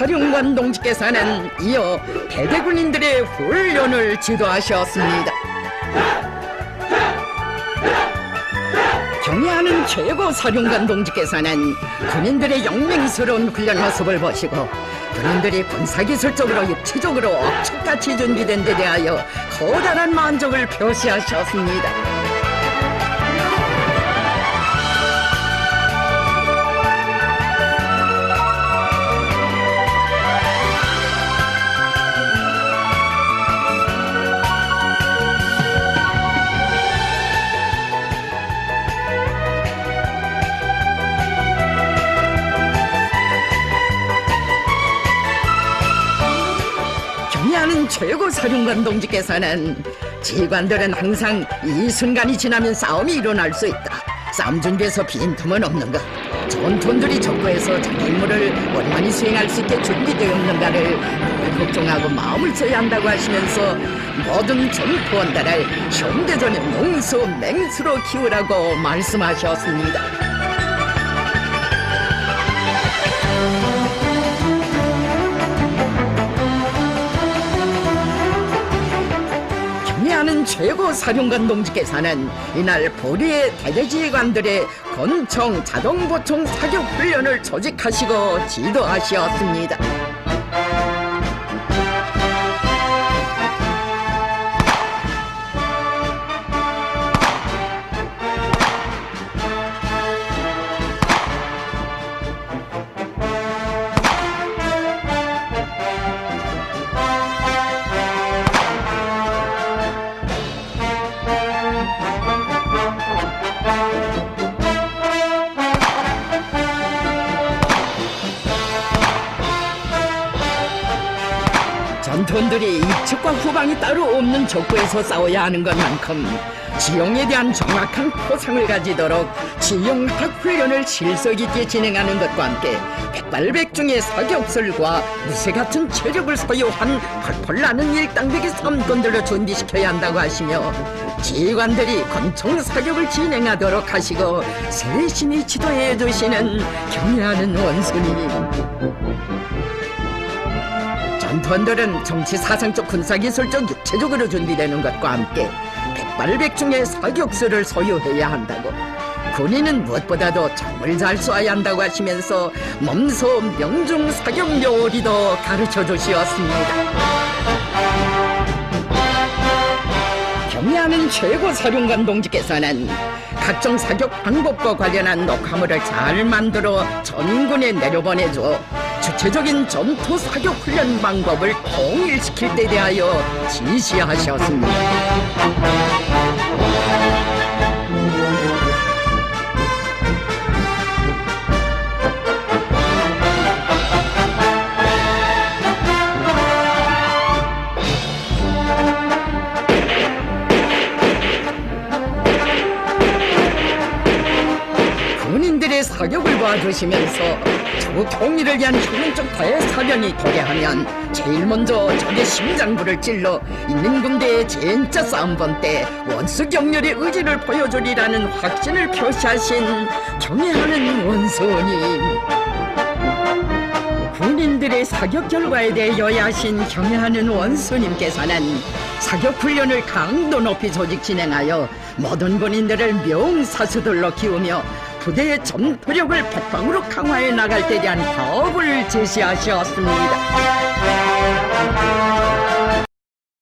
사령관 동지께서는 이어 대대군인들의 훈련을 지도하셨습니다. 경애하는 최고 사령관 동지께서는 군인들의 영맹스러운 훈련 모습을 보시고 군인들이 군사기술적으로 입체적으로 억척같이 준비된 데 대하여 커다란 만족을 표시하셨습니다. 경애하는 최고 사령관 동지께서는 지휘관들은 항상 이 순간이 지나면 싸움이 일어날 수 있다. 싸움 준비에서 빈틈은 없는가. 전투원들이 적고에서 자기 임무를 원만히 수행할 수 있게 준비되어 있는가를 늘 걱정하고 마음을 써야 한다고 하시면서 모든 전투원들을 현대전의 농수 맹수로 키우라고 말씀하셨습니다. 경애하는 최고 사령관 동지께서는 이날 보리의 대대지휘관들의 권총 자동보총 사격 훈련을 조직하시고 지도하셨습니다. 전투원들이 입측과 후방이 따로 없는 적구에서 싸워야 하는 것만큼 지형에 대한 정확한 포상을 가지도록 지형학 훈련을 실속 있게 진행하는 것과 함께 백발백중의 사격술과 무쇠 같은 체력을 소유한 펄펄 나는 일당백의 삼권들로 준비시켜야 한다고 하시며 지휘관들이 권총 사격을 진행하도록 하시고 세심히 지도해 주시는 경애하는 원수님. 전투원들은 정치사상적 군사기술적 육체적으로 준비되는 것과 함께 백발백중의 사격수를 소유해야 한다고, 군인은 무엇보다도 총을 잘 쏘아야 한다고 하시면서 몸소 명중 사격 요리도 가르쳐 주시었습니다. 경애하는 최고 사령관 동지께서는 각종 사격 방법과 관련한 녹화물을 잘 만들어 전군에 내려보내줘 주체적인 전투 사격 훈련 방법을 통일시킬 데 대하여 지시하셨습니다. 군인들의 사격을 봐주시면서 적 통일을 위한 혁명적 대사련이 도래하면 제일 먼저 적의 심장부를 찔러 있는 군대의 진짜 싸움번 때 원수 격렬의 의지를 보여주리라는 확신을 표시하신 경애하는 원수님. 군인들의 사격 결과에 대해 여야하신 경애하는 원수님께서는 사격 훈련을 강도 높이 조직 진행하여 모든 군인들을 명사수들로 키우며 부대의 전투력을 백방으로 강화해 나갈 때 대한 법을 제시하셨습니다.